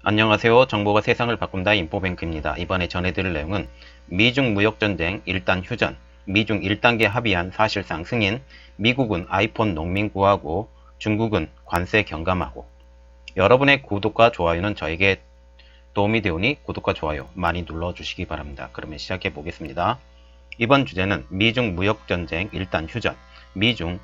안녕하세요. 정보가 세상을 바꾼다 인포뱅크입니다. 이번에 전해드릴 내용은 미중 무역전쟁 1단 휴전, 미중 1단계 합의안 사실상 승인, 미국은 아이폰 농민 구하고 중국은 관세 경감하고. 여러분의 구독과 좋아요는 저에게 도움이 되오니 구독과 좋아요 많이 눌러주시기 바랍니다. 그러면 시작해 보겠습니다. 이번 주제는 미중 무역전쟁 1단 휴전, 미중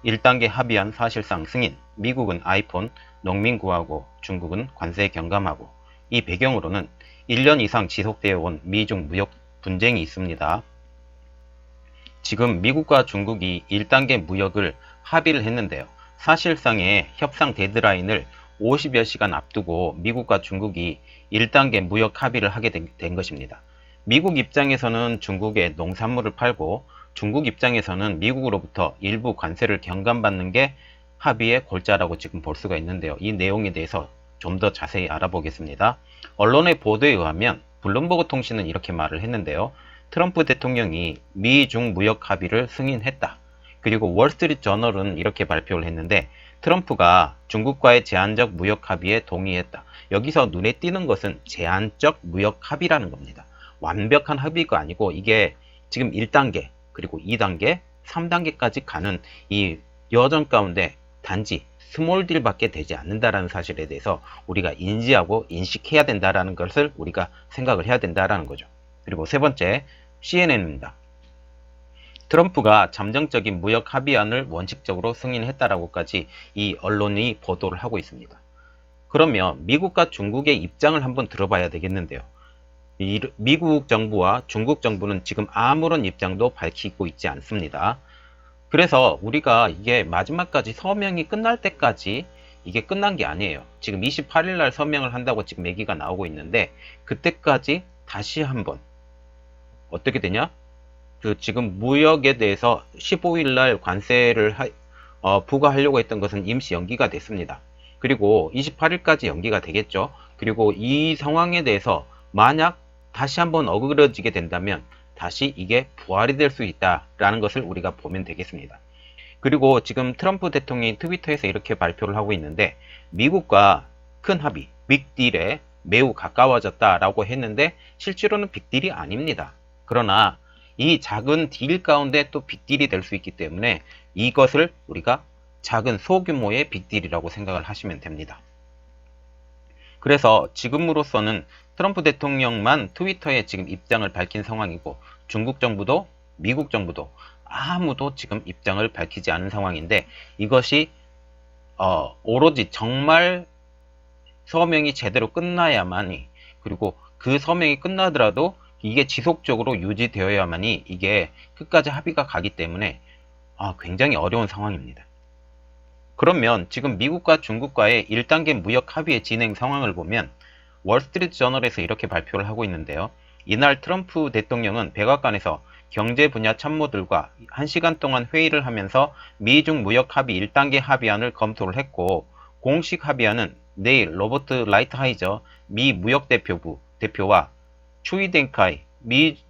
1단계 합의안 사실상 승인, 미국은 아이폰 농민 구하고 중국은 관세 경감하고. 이 배경으로는 1년 이상 지속되어 온 미중 무역 분쟁이 있습니다. 지금 미국과 중국이 1단계 무역을 합의를 했는데요. 사실상의 협상 데드라인을 50여 시간 앞두고 미국과 중국이 1단계 무역 합의를 하게 된 것입니다. 미국 입장에서는 중국에 농산물을 팔고 중국 입장에서는 미국으로부터 일부 관세를 경감받는 게 합의의 골자라고 지금 볼 수가 있는데요. 이 내용에 대해서 좀 더 자세히 알아보겠습니다. 언론의 보도에 의하면 블룸버그 통신은 이렇게 말을 했는데요. 트럼프 대통령이 미중 무역 합의를 승인했다. 그리고 월스트리트 저널은 이렇게 발표를 했는데 트럼프가 중국과의 제한적 무역 합의에 동의했다. 여기서 눈에 띄는 것은 제한적 무역 합의라는 겁니다. 완벽한 합의가 아니고 이게 지금 1단계 그리고 2단계 3단계까지 가는 이 여정 가운데 단지 스몰 딜밖에 되지 않는다라는 사실에 대해서 우리가 인지하고 인식해야 된다라는 것을 우리가 생각을 해야 된다라는 거죠. 그리고 세 번째, CNN입니다. 트럼프가 잠정적인 무역 합의안을 원칙적으로 승인했다라고까지 이 언론이 보도를 하고 있습니다. 그러면 미국과 중국의 입장을 한번 들어봐야 되겠는데요. 미국 정부와 중국 정부는 지금 아무런 입장도 밝히고 있지 않습니다. 그래서 우리가 이게 마지막까지 서명이 끝날 때까지 이게 끝난 게 아니에요. 지금 28일 날 서명을 한다고 지금 얘기가 나오고 있는데 그때까지 다시 한번 어떻게 되냐? 지금 무역에 대해서 15일 날 관세를 부과하려고 했던 것은 임시 연기가 됐습니다. 그리고 28일까지 연기가 되겠죠. 그리고 이 상황에 대해서 만약 다시 한번 어그러지게 된다면 다시 이게 부활이 될 수 있다라는 것을 우리가 보면 되겠습니다. 그리고 지금 트럼프 대통령이 트위터에서 이렇게 발표를 하고 있는데 미국과 큰 합의, 빅딜에 매우 가까워졌다라고 했는데 실제로는 빅딜이 아닙니다. 그러나 이 작은 딜 가운데 또 빅딜이 될 수 있기 때문에 이것을 우리가 작은 소규모의 빅딜이라고 생각을 하시면 됩니다. 그래서 지금으로서는 트럼프 대통령만 트위터에 지금 입장을 밝힌 상황이고 중국 정부도 미국 정부도 아무도 지금 입장을 밝히지 않은 상황인데 이것이 오로지 정말 서명이 제대로 끝나야만이 그리고 그 서명이 끝나더라도 이게 지속적으로 유지되어야만이 이게 끝까지 합의가 가기 때문에 굉장히 어려운 상황입니다. 그러면 지금 미국과 중국과의 1단계 무역 합의의 진행 상황을 보면 월스트리트 저널에서 이렇게 발표를 하고 있는데요. 이날 트럼프 대통령은 백악관에서 경제 분야 참모들과 1시간 동안 회의를 하면서 미중 무역 합의 1단계 합의안을 검토를 했고 공식 합의안은 내일 로버트 라이트하이저 미 무역대표부 대표와 추이 댕카이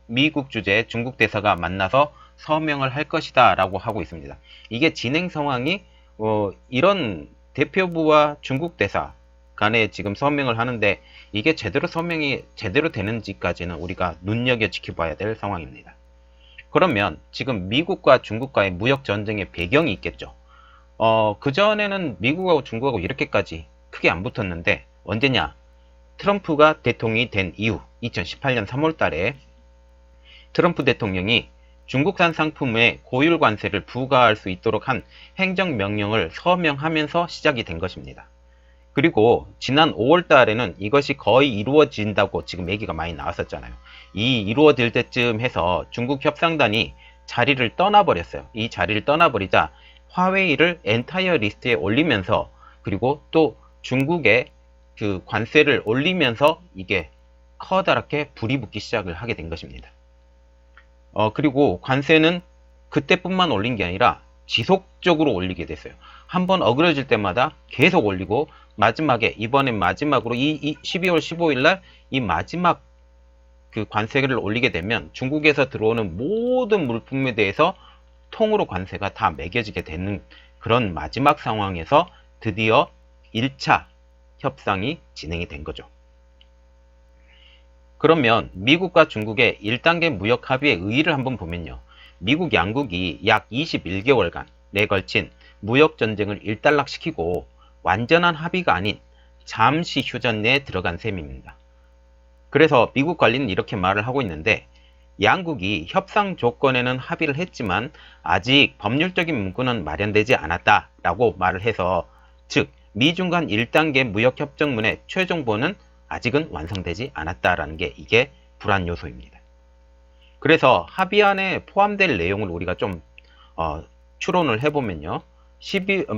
미국 주재 중국 대사가 만나서 서명을 할 것이다 라고 하고 있습니다. 이게 진행 상황이 이런 대표부와 중국 대사 간에 지금 서명을 하는데 이게 서명이 제대로 되는지까지는 우리가 눈여겨 지켜봐야 될 상황입니다. 그러면 지금 미국과 중국과의 무역 전쟁의 배경이 있겠죠. 그전에는 미국하고 중국하고 이렇게까지 크게 안 붙었는데 언제냐? 트럼프가 대통령이 된 이후 2018년 3월 달에 트럼프 대통령이 중국산 상품에 고율 관세를 부과할 수 있도록 한 행정명령을 서명하면서 시작이 된 것입니다. 그리고 지난 5월 달에는 이것이 거의 이루어진다고 지금 얘기가 많이 나왔었잖아요. 이 이루어질 때쯤 해서 중국 협상단이 자리를 떠나버렸어요. 이 자리를 떠나버리자 화웨이를 엔타이어 리스트에 올리면서 그리고 또 중국의 그 관세를 올리면서 이게 커다랗게 불이 붙기 시작을 하게 된 것입니다. 그리고 관세는 그때뿐만 올린 게 아니라 지속적으로 올리게 됐어요. 한번 어그러질 때마다 계속 올리고 마지막에 이번엔 마지막으로 이 12월 15일 날 이 마지막 그 관세를 올리게 되면 중국에서 들어오는 모든 물품에 대해서 통으로 관세가 다 매겨지게 되는 그런 마지막 상황에서 드디어 1차 협상이 진행이 된 거죠. 그러면 미국과 중국의 1단계 무역 합의의 의의를 한번 보면요. 미국 양국이 약 21개월간에 걸친 무역 전쟁을 일단락시키고 완전한 합의가 아닌 잠시 휴전 내에 들어간 셈입니다. 그래서 미국 관리는 이렇게 말을 하고 있는데, 양국이 협상 조건에는 합의를 했지만 아직 법률적인 문구는 마련되지 않았다라고 말을 해서, 즉 미중 간 1단계 무역협정문의 최종본은 아직은 완성되지 않았다라는 게 이게 불안 요소입니다. 그래서 합의안에 포함될 내용을 우리가 좀 추론을 해보면요.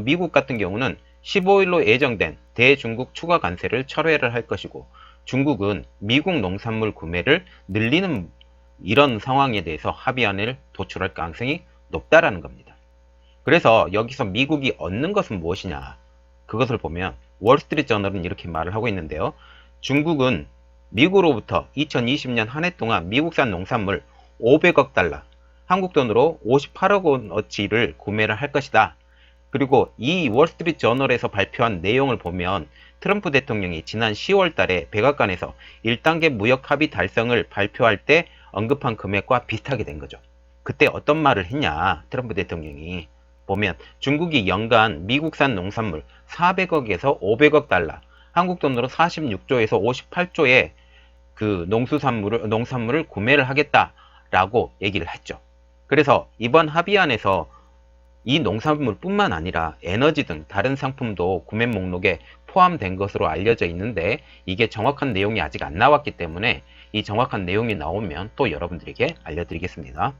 미국 같은 경우는 15일로 예정된 대중국 추가 관세를 철회를 할 것이고, 중국은 미국 농산물 구매를 늘리는 이런 상황에 대해서 합의안을 도출할 가능성이 높다라는 겁니다. 그래서 여기서 미국이 얻는 것은 무엇이냐, 그것을 보면 월스트리트 저널은 이렇게 말을 하고 있는데요. 중국은 미국으로부터 2020년 한 해 동안 미국산 농산물 500억 달러, 한국 돈으로 58억 원어치를 구매를 할 것이다. 그리고 이 월스트리트 저널에서 발표한 내용을 보면 트럼프 대통령이 지난 10월 달에 백악관에서 1단계 무역 합의 달성을 발표할 때 언급한 금액과 비슷하게 된 거죠. 그때 어떤 말을 했냐, 트럼프 대통령이 보면 중국이 연간 미국산 농산물 400억에서 500억 달러, 한국 돈으로 46조에서 58조의 그 농산물을 구매를 하겠다라고 얘기를 했죠. 그래서 이번 합의안에서 이 농산물뿐만 아니라 에너지 등 다른 상품도 구매 목록에 포함된 것으로 알려져 있는데, 이게 정확한 내용이 아직 안 나왔기 때문에 이 정확한 내용이 나오면 또 여러분들에게 알려드리겠습니다.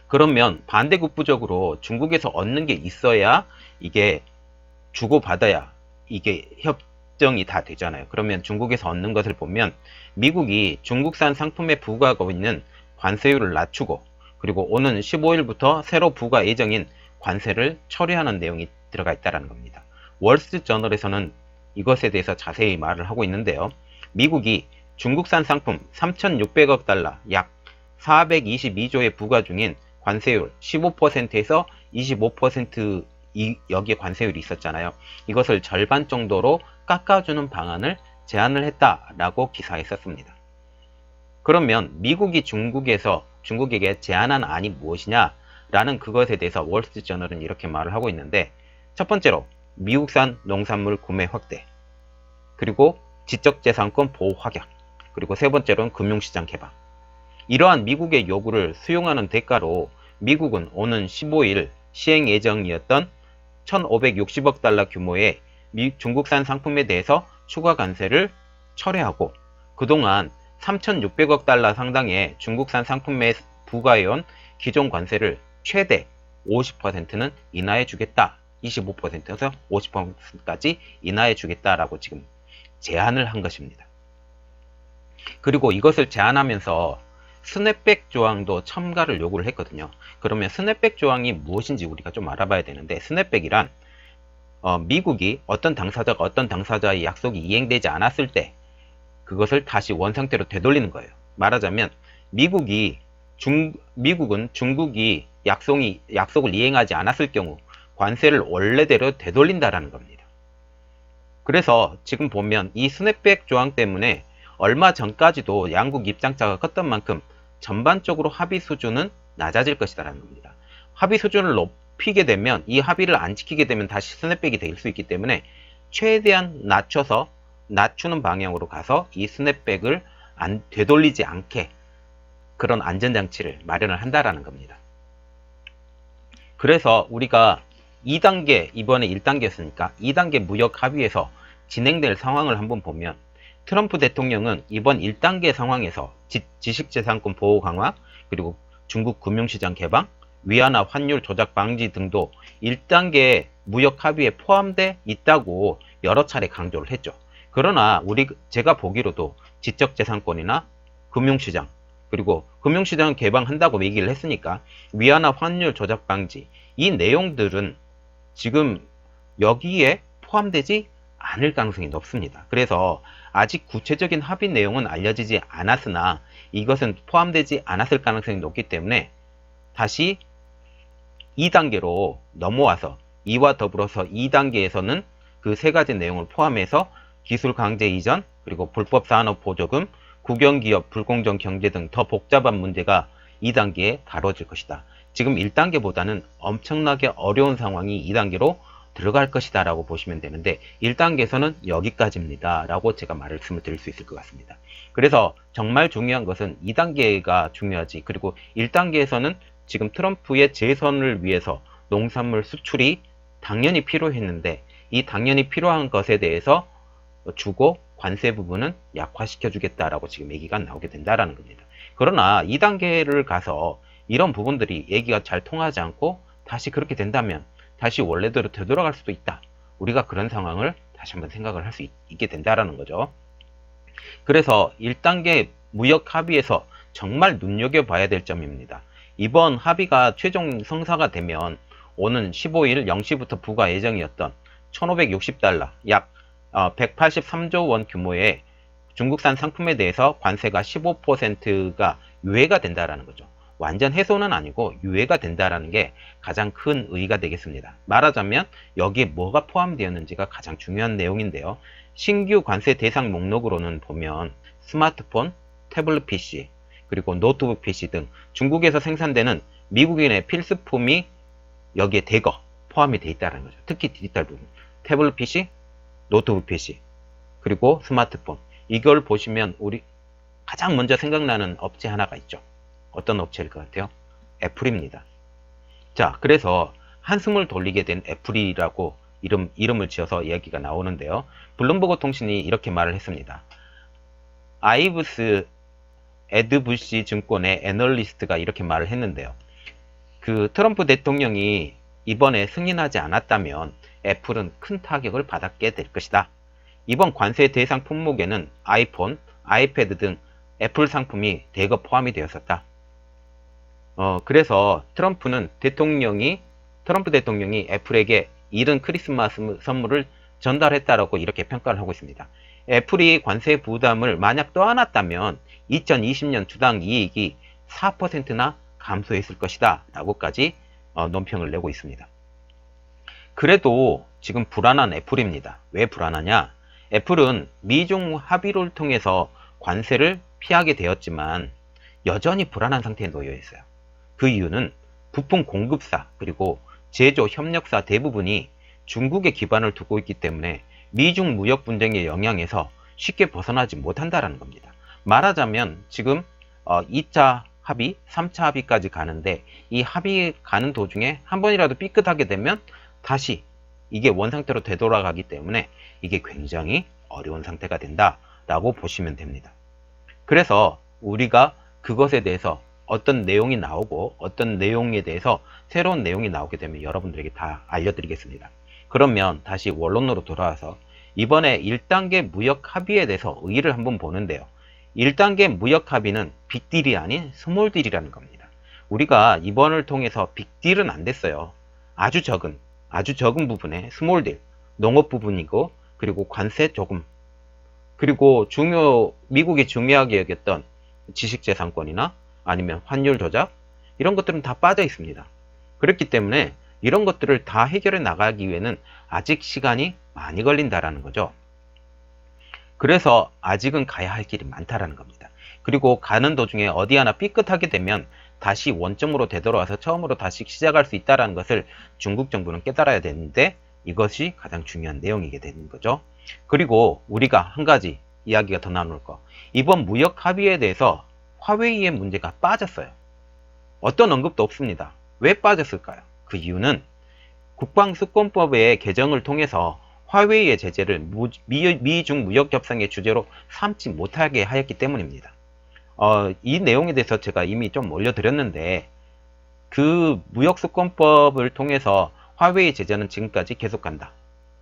그러면 반대급부적으로 중국에서 얻는 게 있어야 이게 주고받아야 이게 협정이 다 되잖아요. 그러면 중국에서 얻는 것을 보면 미국이 중국산 상품에 부과하고 있는 관세율을 낮추고, 그리고 오는 15일부터 새로 부과 예정인 관세를 처리하는 내용이 들어가 있다는 겁니다. 월스트리트 저널에서는 이것에 대해서 자세히 말을 하고 있는데요. 미국이 중국산 상품 3,600억 달러, 약 422조에 부과 중인 관세율 15%에서 25% 여기에 관세율이 있었잖아요. 이것을 절반 정도로 깎아주는 방안을 제안을 했다라고 기사에 썼습니다. 그러면 미국이 중국에게 제안한 안이 무엇이냐 라는 그것에 대해서 월스트리트 저널은 이렇게 말을 하고 있는데, 첫 번째로 미국산 농산물 구매 확대, 그리고 지적재산권 보호 확약, 그리고 세 번째로는 금융시장 개방. 이러한 미국의 요구를 수용하는 대가로 미국은 오는 15일 시행 예정이었던 1,560억 달러 규모의 중국산 상품에 대해서 추가 관세를 철회하고, 그동안 3,600억 달러 상당의 중국산 상품에 부과해온 기존 관세를 최대 50%는 인하해 주겠다. 25%에서 50%까지 인하해 주겠다라고 지금 제안을 한 것입니다. 그리고 이것을 제안하면서 스냅백 조항도 첨가를 요구를 했거든요. 그러면 스냅백 조항이 무엇인지 우리가 좀 알아봐야 되는데, 스냅백이란 미국이 어떤 당사자의 약속이 이행되지 않았을 때 그것을 다시 원상태로 되돌리는 거예요. 말하자면 미국은 중국이 약속을 이행하지 않았을 경우 관세를 원래대로 되돌린다라는 겁니다. 그래서 지금 보면 이 스냅백 조항 때문에 얼마 전까지도 양국 입장차가 컸던 만큼 전반적으로 합의 수준은 낮아질 것이다라는 겁니다. 합의 수준을 높이게 되면, 이 합의를 안 지키게 되면 다시 스냅백이 될 수 있기 때문에 최대한 낮추는 방향으로 가서 이 스냅백을 되돌리지 않게 그런 안전장치를 마련을 한다라는 겁니다. 그래서 우리가 2단계, 이번에 1단계였으니까 2단계 무역 합의에서 진행될 상황을 한번 보면, 트럼프 대통령은 이번 1단계 상황에서 지식재산권 보호 강화, 그리고 중국 금융시장 개방, 위안화 환율 조작 방지 등도 1단계 무역 합의에 포함되어 있다고 여러 차례 강조를 했죠. 그러나 제가 보기로도 지적재산권이나 금융시장, 그리고 금융시장 개방한다고 얘기를 했으니까 위안화 환율 조작 방지, 이 내용들은 지금 여기에 포함되지 않을 가능성이 높습니다. 그래서 아직 구체적인 합의 내용은 알려지지 않았으나 이것은 포함되지 않았을 가능성이 높기 때문에 다시 2단계로 넘어와서, 이와 더불어서 2단계에서는 그 세 가지 내용을 포함해서 기술 강제 이전, 그리고 불법 산업 보조금, 국영기업 불공정 경제 등 더 복잡한 문제가 2단계에 다뤄질 것이다. 지금 1단계보다는 엄청나게 어려운 상황이 2단계로 들어갈 것이다 라고 보시면 되는데 1단계에서는 여기까지입니다 라고 제가 말씀을 드릴 수 있을 것 같습니다. 그래서 정말 중요한 것은 2단계가 중요하지, 그리고 1단계에서는 지금 트럼프의 재선을 위해서 농산물 수출이 당연히 필요했는데 이 당연히 필요한 것에 대해서 주고 관세 부분은 약화시켜 주겠다라고 지금 얘기가 나오게 된다라는 겁니다. 그러나 2단계를 가서 이런 부분들이 얘기가 잘 통하지 않고 다시 그렇게 된다면 다시 원래대로 되돌아갈 수도 있다. 우리가 그런 상황을 다시 한번 생각을 할 수 있게 된다라는 거죠. 그래서 1단계 무역 합의에서 정말 눈여겨봐야 될 점입니다. 이번 합의가 최종 성사가 되면 오는 15일 0시부터 부과 예정이었던 1560달러, 약 183조 원 규모의 중국산 상품에 대해서 관세가 15%가 유예가 된다라는 거죠. 완전 해소는 아니고 유예가 된다라는 게 가장 큰 의의가 되겠습니다. 말하자면 여기에 뭐가 포함되었는지가 가장 중요한 내용인데요. 신규 관세 대상 목록으로는 보면 스마트폰, 태블릿 PC, 그리고 노트북 PC 등 중국에서 생산되는 미국인의 필수품이 여기에 대거 포함이 되어 있다는 거죠. 특히 디지털 부분, 태블릿 PC, 노트북 PC, 그리고 스마트폰. 이걸 보시면 우리 가장 먼저 생각나는 업체 하나가 있죠. 어떤 업체일 것 같아요? 애플입니다. 자, 그래서 한숨을 돌리게 된 애플이라고 이름을 지어서 이야기가 나오는데요. 블룸버그 통신이 이렇게 말을 했습니다. 아이브스 에드부시 증권의 애널리스트가 이렇게 말을 했는데요. 그 트럼프 대통령이 이번에 승인하지 않았다면 애플은 큰 타격을 받게 될 것이다. 이번 관세 대상 품목에는 아이폰, 아이패드 등 애플 상품이 대거 포함이 되었었다. 그래서 트럼프 대통령이 애플에게 이른 크리스마스 선물을 전달했다라고 이렇게 평가를 하고 있습니다. 애플이 관세 부담을 만약 떠안았다면 2020년 주당 이익이 4%나 감소했을 것이다 라고까지 논평을 내고 있습니다. 그래도 지금 불안한 애플입니다. 왜 불안하냐? 애플은 미중 합의를 통해서 관세를 피하게 되었지만 여전히 불안한 상태에 놓여 있어요. 그 이유는 부품 공급사 그리고 제조 협력사 대부분이 중국에 기반을 두고 있기 때문에 미중 무역 분쟁의 영향에서 쉽게 벗어나지 못한다는 겁니다. 말하자면 지금 2차 합의, 3차 합의까지 가는데 이 합의 가는 도중에 한 번이라도 삐끗하게 되면 다시 이게 원상태로 되돌아가기 때문에 이게 굉장히 어려운 상태가 된다라고 보시면 됩니다. 그래서 우리가 그것에 대해서 어떤 내용이 나오고 어떤 내용에 대해서 새로운 내용이 나오게 되면 여러분들에게 다 알려드리겠습니다. 그러면 다시 원론으로 돌아와서 이번에 1단계 무역 합의에 대해서 의의를 한번 보는데요. 1단계 무역 합의는 빅딜이 아닌 스몰딜이라는 겁니다. 우리가 이번을 통해서 빅딜은 안 됐어요. 아주 적은 부분의 스몰딜, 농업 부분이고, 그리고 관세 조금, 그리고 미국이 중요하게 여겼던 지식재산권이나 아니면 환율 조작, 이런 것들은 다 빠져 있습니다. 그렇기 때문에 이런 것들을 다 해결해 나가기 위해는 아직 시간이 많이 걸린다라는 거죠. 그래서 아직은 가야 할 길이 많다라는 겁니다. 그리고 가는 도중에 어디 하나 삐끗하게 되면 다시 원점으로 되돌아와서 처음으로 다시 시작할 수 있다는 것을 중국 정부는 깨달아야 되는데 이것이 가장 중요한 내용이게 되는 거죠. 그리고 우리가 한 가지 이야기가 더 나눌 거. 이번 무역 합의에 대해서 화웨이의 문제가 빠졌어요. 어떤 언급도 없습니다. 왜 빠졌을까요? 그 이유는 국방수권법의 개정을 통해서 화웨이의 제재를 미중 무역 협상의 주제로 삼지 못하게 하였기 때문입니다. 이 내용에 대해서 제가 이미 좀 올려드렸는데 그 무역수권법을 통해서 화웨이 제재는 지금까지 계속간다.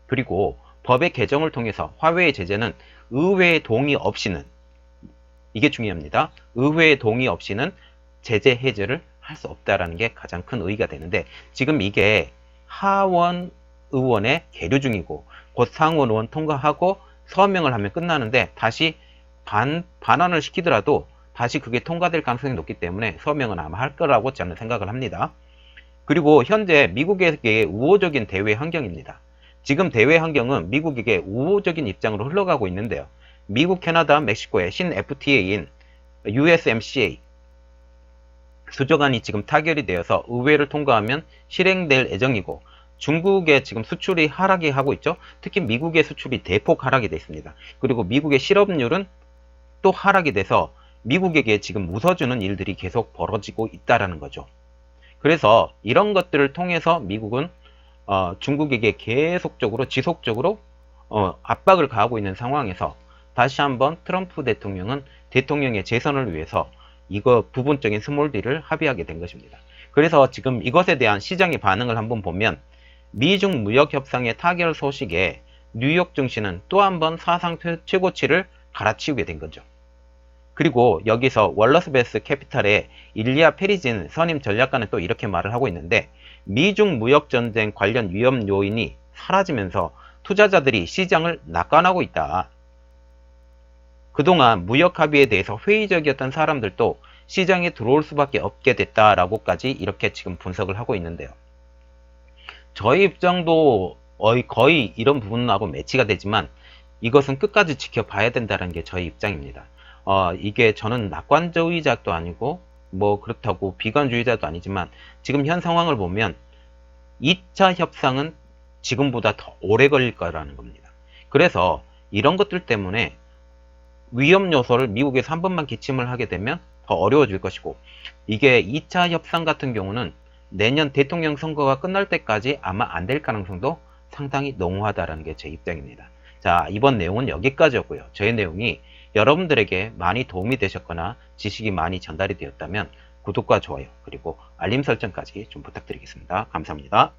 그리고 법의 개정을 통해서 화웨이 제재는 의회의 동의 없이는, 이게 중요합니다. 의회의 동의 없이는 제재 해제를 할 수 없다라는 게 가장 큰 의의가 되는데 지금 이게 하원 의원의 계류 중이고 곧 상원 의원 통과하고 서명을 하면 끝나는데 다시 반환을 시키더라도 다시 그게 통과될 가능성이 높기 때문에 서명은 아마 할 거라고 저는 생각을 합니다. 그리고 현재 미국에게 우호적인 대외 환경입니다. 지금 대외 환경은 미국에게 우호적인 입장으로 흘러가고 있는데요. 미국, 캐나다, 멕시코의 신 FTA인 USMCA 수조간이 지금 타결이 되어서 의회를 통과하면 실행될 예정이고, 중국의 지금 수출이 하락이 하고 있죠. 특히 미국의 수출이 대폭 하락이 되어 있습니다. 그리고 미국의 실업률은 또 하락이 돼서 미국에게 지금 웃어주는 일들이 계속 벌어지고 있다라는 거죠. 그래서 이런 것들을 통해서 미국은 중국에게 계속적으로 지속적으로 압박을 가하고 있는 상황에서 다시 한번 트럼프 대통령은 대통령의 재선을 위해서 이거 부분적인 스몰 딜을 합의하게 된 것입니다. 그래서 지금 이것에 대한 시장의 반응을 한번 보면 미중 무역 협상의 타결 소식에 뉴욕 증시는 또 한번 사상 최고치를 갈아치우게 된 거죠. 그리고 여기서 월러스베스 캐피탈의 일리아 페리진 선임 전략가는 또 이렇게 말을 하고 있는데, 미중 무역 전쟁 관련 위험 요인이 사라지면서 투자자들이 시장을 낙관하고 있다. 그동안 무역 합의에 대해서 회의적이었던 사람들도 시장에 들어올 수밖에 없게 됐다라고까지 이렇게 지금 분석을 하고 있는데요. 저희 입장도 거의 이런 부분하고 매치가 되지만 이것은 끝까지 지켜봐야 된다는 게 저희 입장입니다. 이게 저는 낙관주의자도 아니고 뭐 그렇다고 비관주의자도 아니지만 지금 현 상황을 보면 2차 협상은 지금보다 더 오래 걸릴 거라는 겁니다. 그래서 이런 것들 때문에 위험 요소를 미국에서 한 번만 기침을 하게 되면 더 어려워질 것이고, 이게 2차 협상 같은 경우는 내년 대통령 선거가 끝날 때까지 아마 안 될 가능성도 상당히 농후하다는 게 제 입장입니다. 자, 이번 내용은 여기까지였고요. 저의 내용이 여러분들에게 많이 도움이 되셨거나 지식이 많이 전달이 되었다면 구독과 좋아요 그리고 알림 설정까지 좀 부탁드리겠습니다. 감사합니다.